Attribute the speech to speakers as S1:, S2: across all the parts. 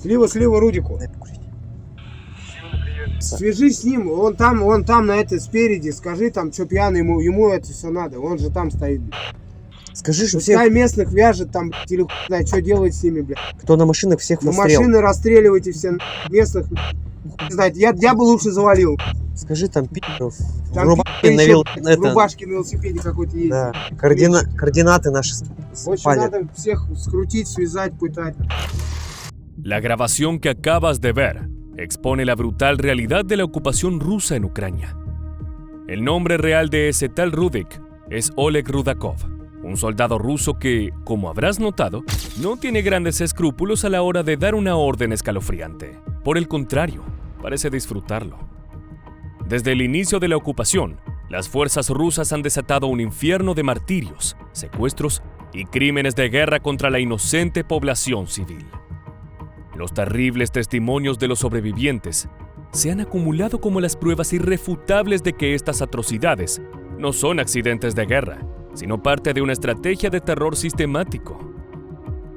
S1: Слива Рудику. Свяжись с ним, он там на этой спереди, скажи там, что пьяный, ему это все надо, он же там стоит.
S2: Скажи, что
S1: Пускай
S2: всех,
S1: местных вяжет там, или знает, что делать с ними, блядь.
S2: кто на машинах, всех в
S1: На
S2: расстрел.
S1: машины расстреливайте все местных, знаете, я бы лучше завалил.
S2: Скажи там пидоров, в
S1: Там
S2: рубашке на
S1: в рубашке на велосипеде какой-то есть.
S2: Да, координаты наши
S1: В общем,
S2: спали.
S1: надо всех скрутить, связать, пытать.
S3: La grabación que acabas de ver expone la brutal realidad de la ocupación rusa en Ucrania. El nombre real de ese tal Rudik es Oleg Rudakov, un soldado ruso que, como habrás notado, no tiene grandes escrúpulos a la hora de dar una orden escalofriante. Por el contrario, parece disfrutarlo. Desde el inicio de la ocupación, las fuerzas rusas han desatado un infierno de martirios, secuestros y crímenes de guerra contra la inocente población civil. Los terribles testimonios de los sobrevivientes se han acumulado como las pruebas irrefutables de que estas atrocidades no son accidentes de guerra, sino parte de una estrategia de terror sistemático.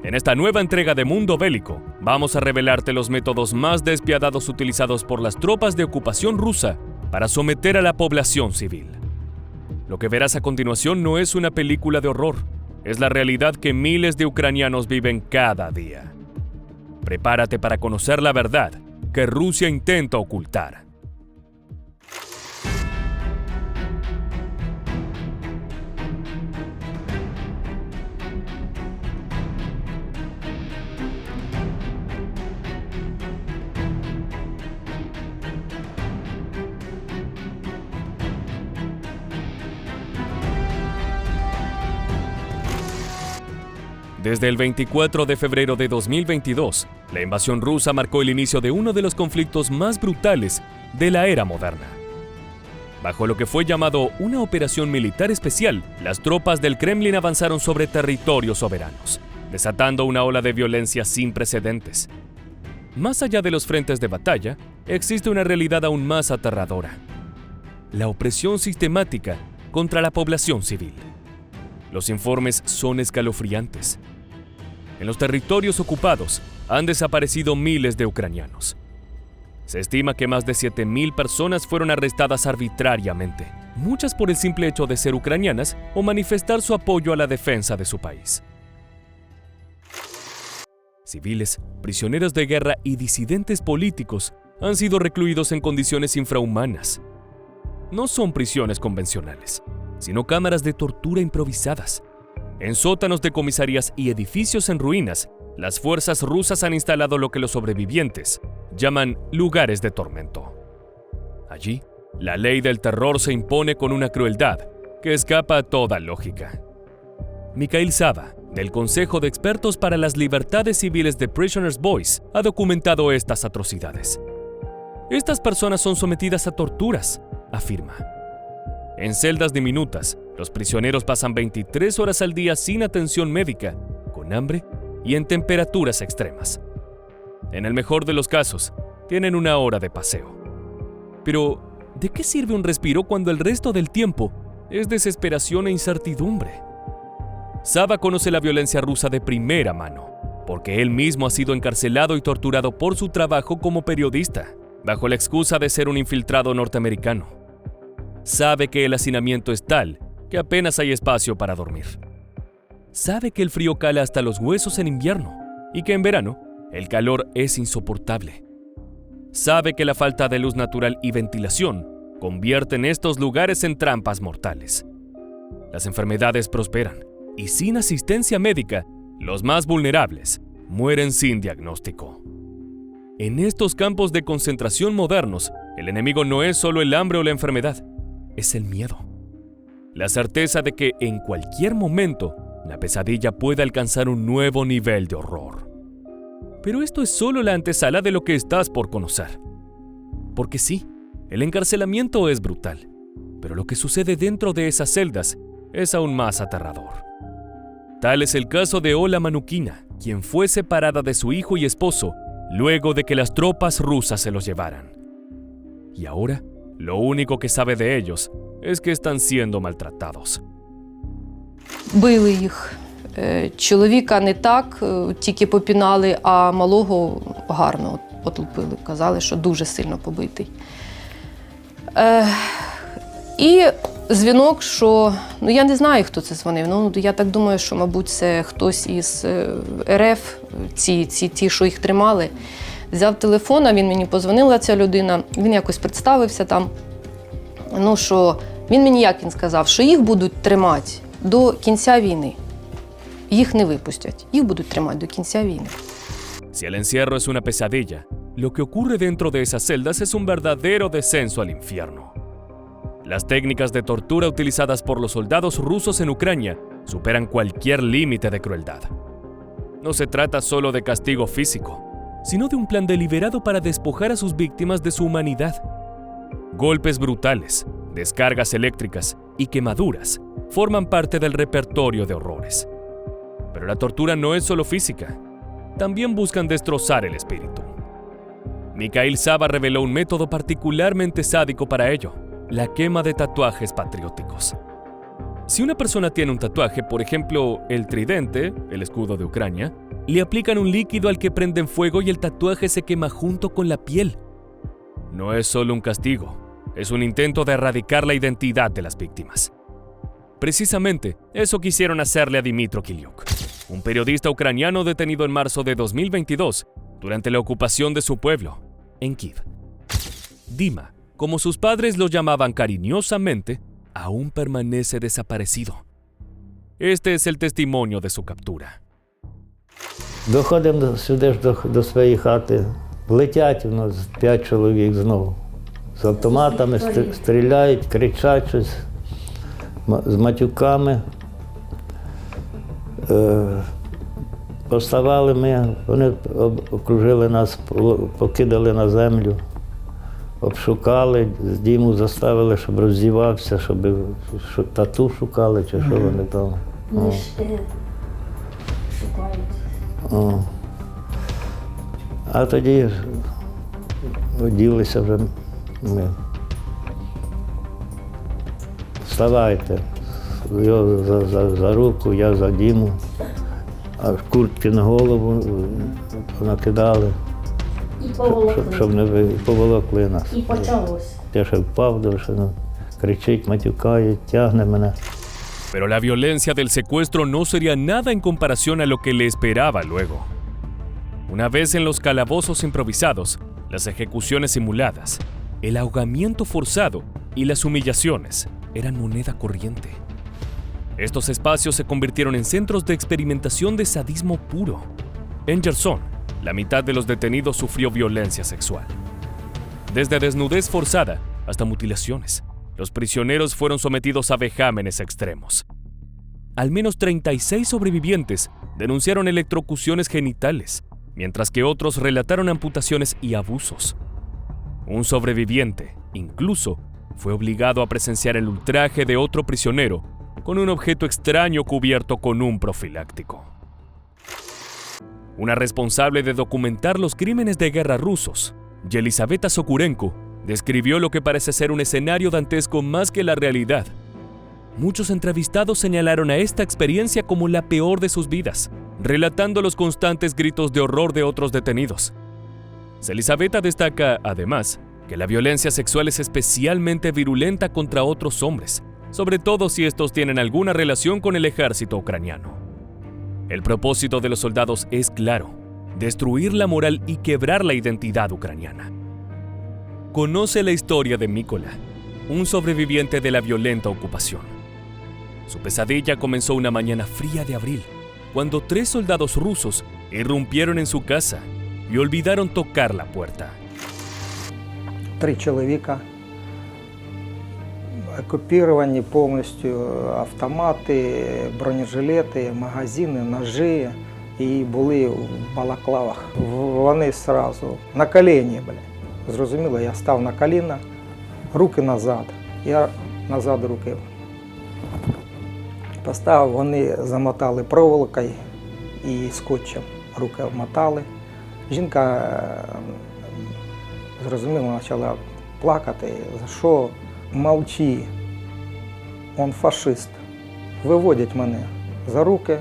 S3: En esta nueva entrega de Mundo Bélico, vamos a revelarte los métodos más despiadados utilizados por las tropas de ocupación rusa para someter a la población civil. Lo que verás a continuación no es una película de horror, es la realidad que miles de ucranianos viven cada día. Prepárate para conocer la verdad que Rusia intenta ocultar. Desde el 24 de febrero de 2022, la invasión rusa marcó el inicio de uno de los conflictos más brutales de la era moderna. Bajo lo que fue llamado una operación militar especial, las tropas del Kremlin avanzaron sobre territorios soberanos, desatando una ola de violencia sin precedentes. Más allá de los frentes de batalla, existe una realidad aún más aterradora: la opresión sistemática contra la población civil. Los informes son escalofriantes. En los territorios ocupados han desaparecido miles de ucranianos. Se estima que más de 7.000 personas fueron arrestadas arbitrariamente, muchas por el simple hecho de ser ucranianas o manifestar su apoyo a la defensa de su país. Civiles, prisioneros de guerra y disidentes políticos han sido recluidos en condiciones infrahumanas. No son prisiones convencionales, sino cámaras de tortura improvisadas. En sótanos de comisarías y edificios en ruinas, las fuerzas rusas han instalado lo que los sobrevivientes llaman lugares de tormento. Allí, la ley del terror se impone con una crueldad que escapa a toda lógica. Mikhail Sava, del Consejo de Expertos para las Libertades Civiles de Prisoners' Voice, ha documentado estas atrocidades. Estas personas son sometidas a torturas, afirma. En celdas diminutas, los prisioneros pasan 23 horas al día sin atención médica, con hambre y en temperaturas extremas. En el mejor de los casos, tienen una hora de paseo. Pero, ¿de qué sirve un respiro cuando el resto del tiempo es desesperación e incertidumbre? Sava conoce la violencia rusa de primera mano, porque él mismo ha sido encarcelado y torturado por su trabajo como periodista, bajo la excusa de ser un infiltrado norteamericano. Sabe que el hacinamiento es tal que apenas hay espacio para dormir. Sabe que el frío cala hasta los huesos en invierno y que en verano el calor es insoportable. Sabe que la falta de luz natural y ventilación convierten estos lugares en trampas mortales. Las enfermedades prosperan y sin asistencia médica, los más vulnerables mueren sin diagnóstico. En estos campos de concentración modernos, el enemigo no es solo el hambre o la enfermedad, es el miedo. La certeza de que en cualquier momento la pesadilla puede alcanzar un nuevo nivel de horror. Pero esto es solo la antesala de lo que estás por conocer. Porque sí, el encarcelamiento es brutal, pero lo que sucede dentro de esas celdas es aún más aterrador. Tal es el caso de Ola Manukina, quien fue separada de su hijo y esposo luego de que las tropas rusas se los llevaran. Y ahora, lo único que sabe de ellos es que están siendo maltratados.
S4: Били їх Чоловіка не так, тільки попінали, а малого гарно отлупили. Казали, що дуже сильно побитий. І дзвінок, що, ну я не знаю, хто це дзвонив, ну я так думаю, що, мабуть, це хтось із РФ, ті, що їх тримали. Взяв телефон, а він мені подзвонила, ця людина, він якось представився там. Ну що, він мені як він сказав, що їх будуть тримати до кінця війни. Їх не випустять, їх будуть тримати до кінця війни.
S3: Si el encierro es una pesadilla, lo que ocurre dentro de esas celdas es un verdadero descenso al infierno. Las técnicas de tortura utilizadas por los soldados rusos en Ucrania superan cualquier límite de crueldad. No se trata solo de castigo físico, sino de un plan deliberado para despojar a sus víctimas de su humanidad. Golpes brutales, descargas eléctricas y quemaduras forman parte del repertorio de horrores. Pero la tortura no es solo física, también buscan destrozar el espíritu. Mikhail Saba reveló un método particularmente sádico para ello: la quema de tatuajes patrióticos. Si una persona tiene un tatuaje, por ejemplo, el tridente, el escudo de Ucrania, le aplican un líquido al que prenden fuego y el tatuaje se quema junto con la piel. No es solo un castigo, es un intento de erradicar la identidad de las víctimas. Precisamente, eso quisieron hacerle a Dmytro Kiliuk, un periodista ucraniano detenido en marzo de 2022 durante la ocupación de su pueblo, en Kiev. Dima, como sus padres lo llamaban cariñosamente, aún permanece desaparecido. Este es el testimonio de su captura.
S5: Доходимо сюди ж до своєї хати. Летять у нас 5 чоловік знову. З автоматами стріляють, кричать щось, з матюками. Поставали ми, вони окружили нас, покидали на землю, обшукали, з Діму заставили, щоб роздівався, щоб тату шукали, чи що вони там. А тоді оділися вже ми. Вставайте. Його за руку, я за Діму, а куртки на голову накидали, щоб не поволокли нас.
S6: І почалось.
S5: Я ще впав, кричить, матюкає, тягне мене.
S3: Pero la violencia del secuestro no sería nada en comparación a lo que le esperaba luego. Una vez en los calabozos improvisados, las ejecuciones simuladas, el ahogamiento forzado y las humillaciones eran moneda corriente. Estos espacios se convirtieron en centros de experimentación de sadismo puro. En Gerson, la mitad de los detenidos sufrió violencia sexual. Desde desnudez forzada hasta mutilaciones, los prisioneros fueron sometidos a vejámenes extremos. Al menos 36 sobrevivientes denunciaron electrocuciones genitales, mientras que otros relataron amputaciones y abusos. Un sobreviviente, incluso, fue obligado a presenciar el ultraje de otro prisionero con un objeto extraño cubierto con un profiláctico. Una responsable de documentar los crímenes de guerra rusos, Yelizaveta Sokurenko, describió lo que parece ser un escenario dantesco más que la realidad. Muchos entrevistados señalaron a esta experiencia como la peor de sus vidas, relatando los constantes gritos de horror de otros detenidos. Yelizaveta destaca, además, que la violencia sexual es especialmente virulenta contra otros hombres, sobre todo si estos tienen alguna relación con el ejército ucraniano. El propósito de los soldados es claro: destruir la moral y quebrar la identidad ucraniana. Conoce la historia de Mykola, un sobreviviente de la violenta ocupación. Su pesadilla comenzó una mañana fría de abril, cuando 3 soldados rusos irrumpieron en su casa y olvidaron tocar la puerta.
S7: 3 чоловіка, окуповані повністю автомати, бронежилети, магазини, ножі і були в балаклавах. Вони одразу на коліні, Зрозуміло, я став на коліна, руки назад. Я назад руки поставив, вони замотали проволокою і скотчем. Руки обмотали. Жінка, зрозуміло, почала плакати. За що? Мовчи, він фашист. Виводять мене за руки,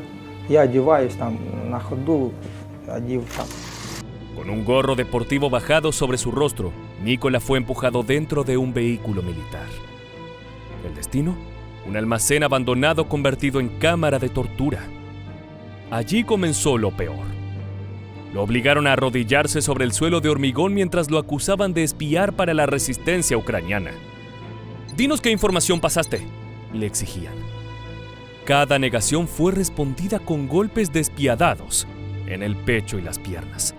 S7: Я одіваюсь там на ходу, одів там.
S3: Con un gorro deportivo bajado sobre su rostro, Nicola fue empujado dentro de un vehículo militar. El destino, un almacén abandonado convertido en cámara de tortura. Allí comenzó lo peor. Lo obligaron a arrodillarse sobre el suelo de hormigón mientras lo acusaban de espiar para la resistencia ucraniana. «Dinos qué información pasaste», le exigían. Cada negación fue respondida con golpes despiadados en el pecho y las piernas.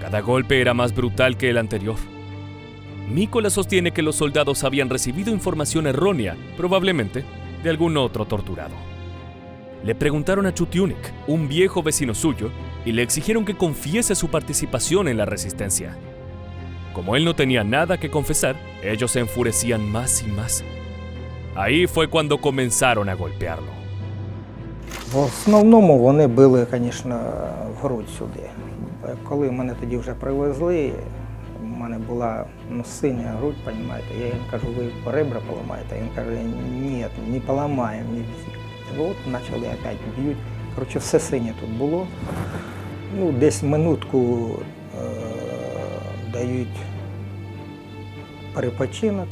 S3: Cada golpe era más brutal que el anterior. Mykola sostiene que los soldados habían recibido información errónea, probablemente de algún otro torturado. Le preguntaron a Chutiunik, un viejo vecino suyo, y le exigieron que confiese su participación en la resistencia. Como él no tenía nada que confesar, ellos se enfurecían más y más. Ahí fue cuando comenzaron a golpearlo.
S7: В основному вони били, звісно, в грудь сюди. Коли мене тоді вже привезли, у мене була синя грудь, розумієте, я їм кажу, ви ребра поламаєте? Він каже, ні, не поламаємо, не всі. От почали опять б'ють. Коротше, все синє тут було. Ну, десь минутку дають перепочинок.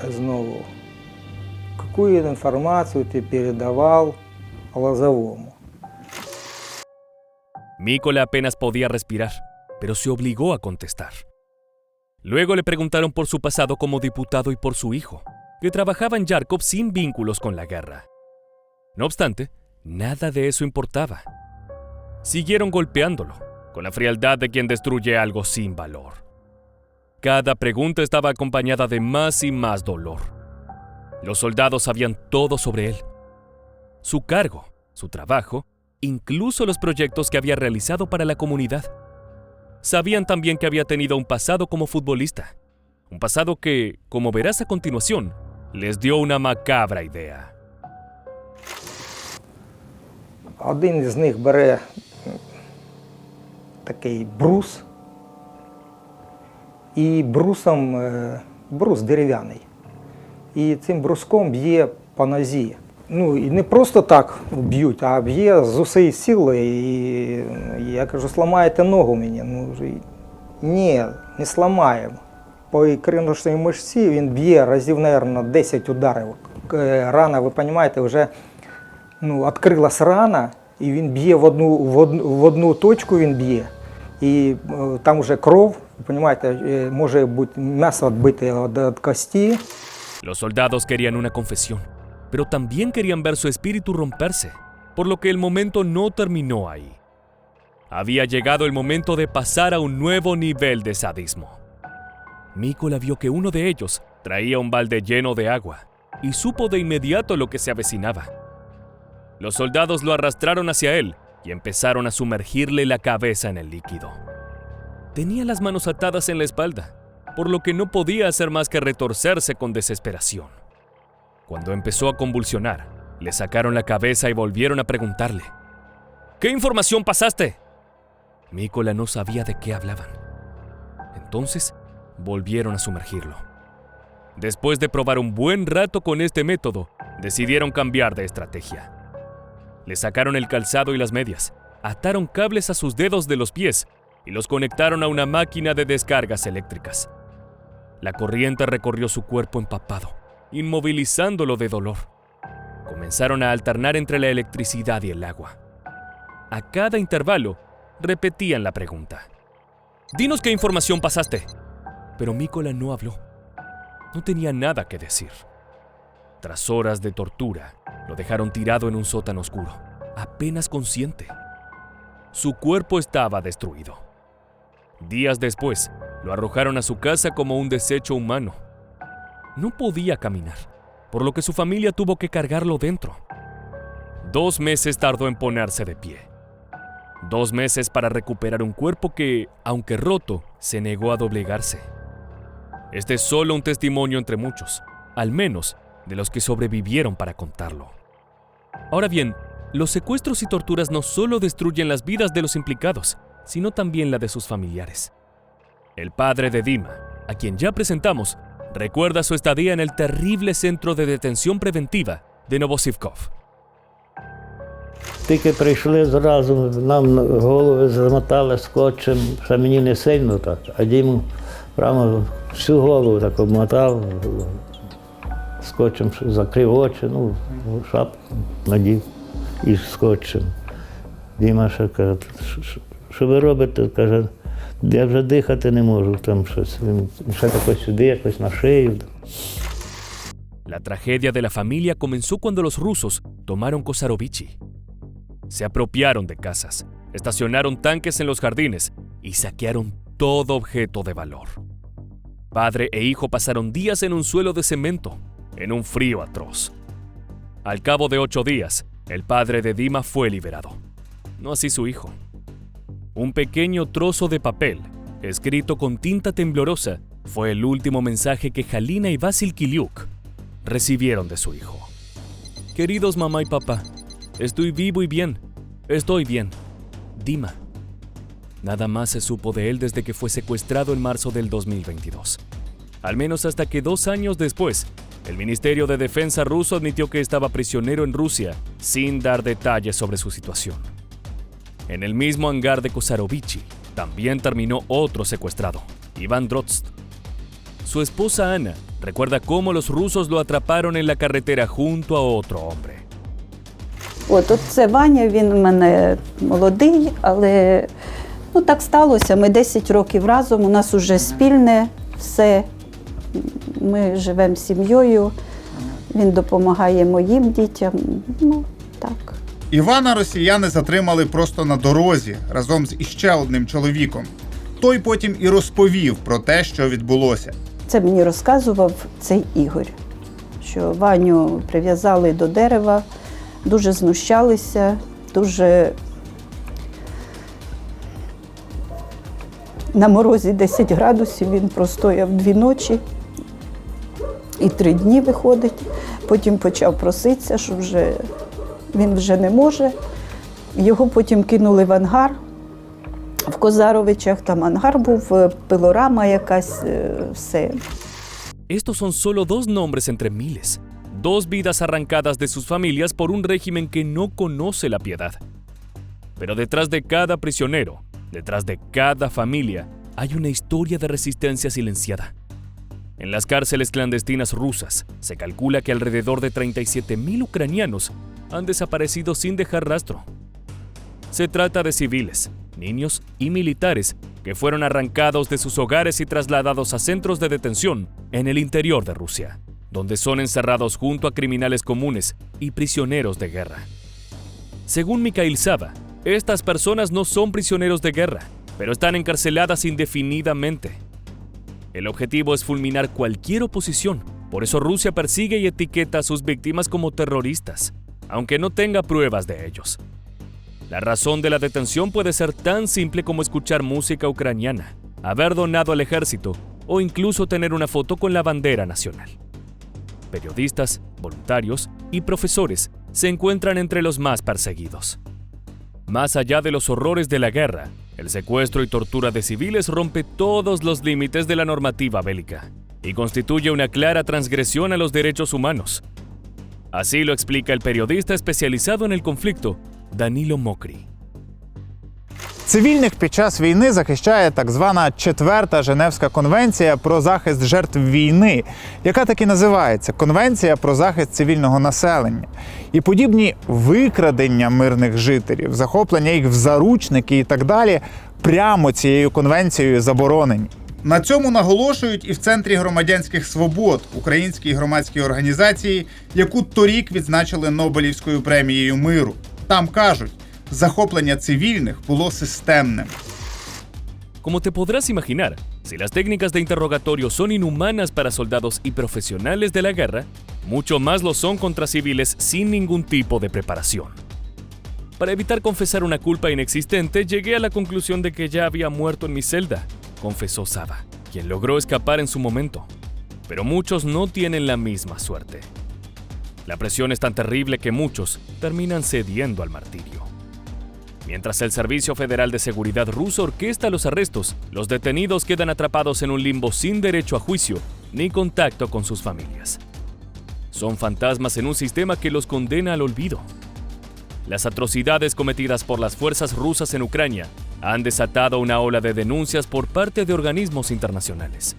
S7: Знову. Какую информацию ты передавал Лозовому?
S3: Mykola apenas podía respirar, pero se obligó a contestar. Luego le preguntaron por su pasado como diputado y por su hijo, que trabajaba en Yarkov sin vínculos con la guerra. No obstante, nada de eso importaba. Siguieron golpeándolo, con la frialdad de quien destruye algo sin valor. Cada pregunta estaba acompañada de más y más dolor. Los soldados sabían todo sobre él. Su cargo, su trabajo, incluso los proyectos que había realizado para la comunidad. Sabían también que había tenido un pasado como futbolista. Un pasado que, como verás a continuación, les dio una macabra idea.
S7: Один із них бере такий брус, і брус дерев'яний. І цим бруском б'є по нозі. Ну, і не просто так б'ють, а б'є з усієї сили. І я кажу, зламаєте ногу мені. Ну, ні, не зламаємо. По ікроножній мишці він б'є разів, мабуть, 10 ударів. Рана, ви розумієте, вже відкрилась рана, і він б'є в одну точку, він б'є. І там вже кров, ви розумієте, може бути м'ясо відбите від кості.
S3: Los soldados querían una confesión, pero también querían ver su espíritu romperse, por lo que el momento no terminó ahí. Había llegado el momento de pasar a un nuevo nivel de sadismo. Mykola vio que uno de ellos traía un balde lleno de agua y supo de inmediato lo que se avecinaba. Los soldados lo arrastraron hacia él y empezaron a sumergirle la cabeza en el líquido. Tenía las manos atadas en la espalda, por lo que no podía hacer más que retorcerse con desesperación. Cuando empezó a convulsionar, le sacaron la cabeza y volvieron a preguntarle: ¿Qué información pasaste? Mykola no sabía de qué hablaban. Entonces, volvieron a sumergirlo. Después de probar un buen rato con este método, decidieron cambiar de estrategia. Le sacaron el calzado y las medias, ataron cables a sus dedos de los pies y los conectaron a una máquina de descargas eléctricas. La corriente recorrió su cuerpo empapado, inmovilizándolo de dolor. Comenzaron a alternar entre la electricidad y el agua. A cada intervalo, repetían la pregunta: «Dinos qué información pasaste». Pero Mykola no habló. No tenía nada que decir. Tras horas de tortura, lo dejaron tirado en un sótano oscuro, apenas consciente. Su cuerpo estaba destruido. Días después, lo arrojaron a su casa como un desecho humano. No podía caminar, por lo que su familia tuvo que cargarlo dentro. 2 meses tardó en ponerse de pie. 2 meses para recuperar un cuerpo que, aunque roto, se negó a doblegarse. Este es solo un testimonio entre muchos, al menos de los que sobrevivieron para contarlo. Ahora bien, los secuestros y torturas no solo destruyen las vidas de los implicados, sino también la de sus familiares. El padre de Dima, a quien ya presentamos, recuerda su estadía en el terrible centro de detención preventiva de Novosibkov.
S5: Тільки прийшли зразу, нам голови замотали скотчем, ще мені не сильно так, а Діму прямо всю голову так обмотав, скотчем закрив очі, ну, шапку надів і скотчем. Діма ще каже, що ви робите? Каже, я вже дихати не можу, там щось. Він ще якось сюди, якось на шию.
S3: La tragedia de la familia comenzó cuando los rusos tomaron Kosarovichi. Se apropiaron de casas, estacionaron tanques en los jardines y saquearon todo objeto de valor. Padre e hijo pasaron días en un suelo de cemento, en un frío atroz. Al cabo de 8 días, el padre de Dima fue liberado. No así su hijo. Un pequeño trozo de papel, escrito con tinta temblorosa, fue el último mensaje que Halina y Vasil Kiliuk recibieron de su hijo. Queridos mamá y papá, estoy vivo y bien. Estoy bien. Dima. Nada más se supo de él desde que fue secuestrado en marzo del 2022. Al menos hasta que 2 años después, el Ministerio de Defensa ruso admitió que estaba prisionero en Rusia, sin dar detalles sobre su situación. En el mismo hangar de Kosarovichi, también terminó otro secuestrado, Iván Drozd. Su esposa Ana recuerda cómo los rusos lo atraparon en la carretera junto a otro hombre.
S6: От це Ваня, він у мене молодий, але ну, так сталося. Ми 10 років разом, у нас уже спільне все. Ми живемо сім'єю, він допомагає моїм дітям. Ну, так.
S8: Івана росіяни затримали просто на дорозі разом з іще одним чоловіком. Той потім і розповів про те, що відбулося.
S6: Це мені розказував цей Ігор, що Ваню прив'язали до дерева, дуже знущалися, дуже на морозі 10 градусів він простояв 2 ночі і 3 дні виходить. Потім почав проситися, що він вже не може. Його потім кинули в ангар в Козаровичах, там ангар був, пилорама якась, все.
S3: Estos son solo 2 nombres entre miles. 2 vidas arrancadas de sus familias por un régimen que no conoce la piedad. Pero detrás de cada prisionero, detrás de cada familia, hay una historia de resistencia silenciada. En las cárceles clandestinas rusas, se calcula que alrededor de 37.000 ucranianos han desaparecido sin dejar rastro. Se trata de civiles, niños y militares que fueron arrancados de sus hogares y trasladados a centros de detención en el interior de Rusia, donde son encerrados junto a criminales comunes y prisioneros de guerra. Según Mikhail Saba, estas personas no son prisioneros de guerra, pero están encarceladas indefinidamente. El objetivo es fulminar cualquier oposición, por eso Rusia persigue y etiqueta a sus víctimas como terroristas, aunque no tenga pruebas de ellos. La razón de la detención puede ser tan simple como escuchar música ucraniana, haber donado al ejército o incluso tener una foto con la bandera nacional. Periodistas, voluntarios y profesores se encuentran entre los más perseguidos. Más allá de los horrores de la guerra, el secuestro y tortura de civiles rompe todos los límites de la normativa bélica y constituye una clara transgresión a los derechos humanos. Así lo explica el periodista especializado en el conflicto, Danilo Mokry.
S8: Цивільних під час війни захищає так звана 4-та Женевська конвенція про захист жертв війни, яка так і називається – Конвенція про захист цивільного населення. І подібні викрадення мирних жителів, захоплення їх в заручники і так далі прямо цією конвенцією заборонені. На цьому наголошують і в Центрі громадянських свобод, українській громадській організації, яку торік відзначили Нобелівською премією миру. Там кажуть, захоплення цивільних було системним.
S3: Como te podrás imaginar, si las técnicas de interrogatorio son inhumanas para soldados y profesionales de la guerra, mucho más lo son contra civiles sin ningún tipo de preparación. Para evitar confesar una culpa inexistente, llegué a la conclusión de que ya había muerto en mi celda, confesó Saba, quien logró escapar en su momento. Pero muchos no tienen la misma suerte. La presión es tan terrible que muchos terminan cediendo al martirio. Mientras el Servicio Federal de Seguridad ruso orquesta los arrestos, los detenidos quedan atrapados en un limbo sin derecho a juicio ni contacto con sus familias. Son fantasmas en un sistema que los condena al olvido. las atrocidades cometidas por las fuerzas rusas en Ucrania han desatado una ola de denuncias por parte de organismos internacionales.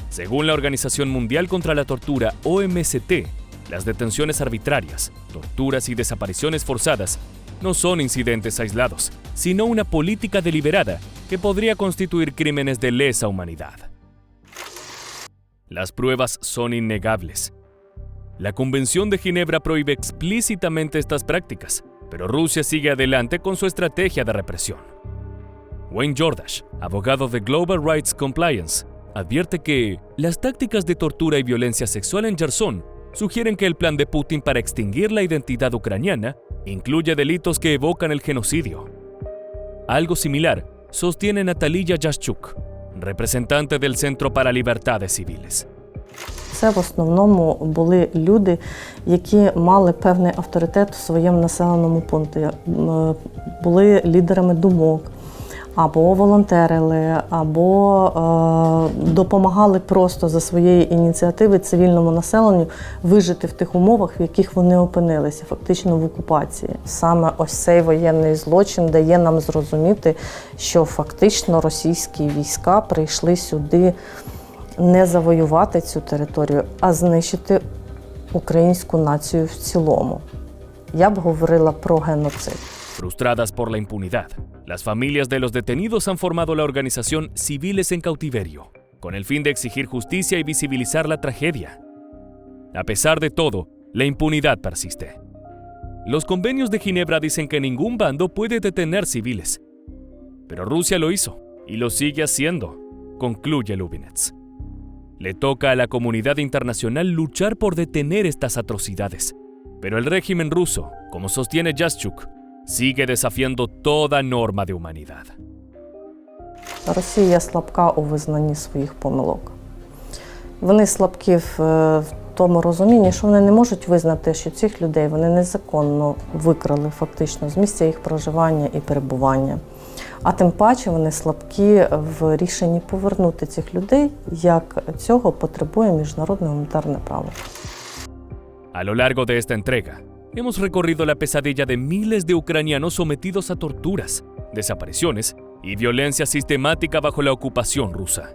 S3: Según la Organización Mundial contra la Tortura, OMCT, las detenciones arbitrarias, torturas y desapariciones forzadas no son incidentes aislados, sino una política deliberada que podría constituir crímenes de lesa humanidad. Las pruebas son innegables. La Convención de Ginebra prohíbe explícitamente estas prácticas, pero Rusia sigue adelante con su estrategia de represión. Wayne Jordash, abogado de Global Rights Compliance, advierte que las tácticas de tortura y violencia sexual en Jersón sugieren que el plan de Putin para extinguir la identidad ucraniana incluye delitos que evocan el genocidio. Algo similar sostiene Natalia Ящук, representante del Centro para Libertades Civiles.
S9: Це в основному були люди, які мали певний авторитет в своєму населеному пункті, були лідерами думок, або волонтерили, або допомагали просто за своєї ініціативи цивільному населенню вижити в тих умовах, в яких вони опинилися, фактично в окупації. Саме ось цей воєнний злочин дає нам зрозуміти, що фактично російські війська прийшли сюди не завоювати цю територію, а знищити українську націю в цілому. Я б говорила про геноцид.
S3: Frustradas por la impunidad, las familias de los detenidos han formado la organización Civiles en Cautiverio, con el fin de exigir justicia y visibilizar la tragedia. A pesar de todo, la impunidad persiste. Los convenios de Ginebra dicen que ningún bando puede detener civiles. Pero Rusia lo hizo, y lo sigue haciendo, concluye Lubinets. Le toca a la comunidad internacional luchar por detener estas atrocidades. Pero el régimen ruso, como sostiene Ящук, sigue desafiando toda norma de humanidad.
S9: Росія слабка у визнанні своїх помилок. Вони слабкі в тому розумінні, що вони не можуть визнати, що цих людей вони незаконно викрали фактично з місця їх проживання і перебування. А тим паче вони слабкі в рішенні повернути цих людей, як цього потребує міжнародне гуманітарне право.
S3: A lo largo de esta entrega, hemos recorrido la pesadilla de miles de ucranianos sometidos a torturas, desapariciones y violencia sistemática bajo la ocupación rusa.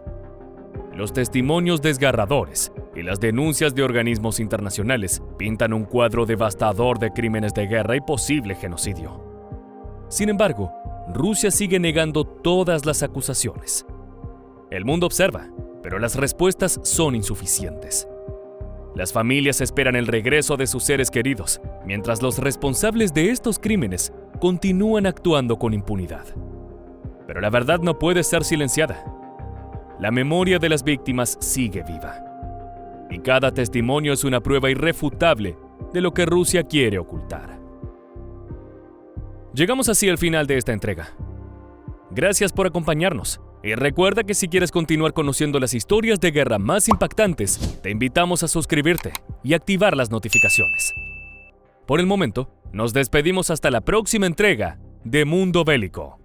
S3: Los testimonios desgarradores y las denuncias de organismos internacionales pintan un cuadro devastador de crímenes de guerra y posible genocidio. Sin embargo, Rusia sigue negando todas las acusaciones. El mundo observa, pero las respuestas son insuficientes. Las familias esperan el regreso de sus seres queridos, mientras los responsables de estos crímenes continúan actuando con impunidad. Pero la verdad no puede ser silenciada. La memoria de las víctimas sigue viva. Y cada testimonio es una prueba irrefutable de lo que Rusia quiere ocultar. Llegamos así al final de esta entrega. Gracias por acompañarnos. Y recuerda que si quieres continuar conociendo las historias de guerra más impactantes, te invitamos a suscribirte y activar las notificaciones. Por el momento, nos despedimos hasta la próxima entrega de Mundo Bélico.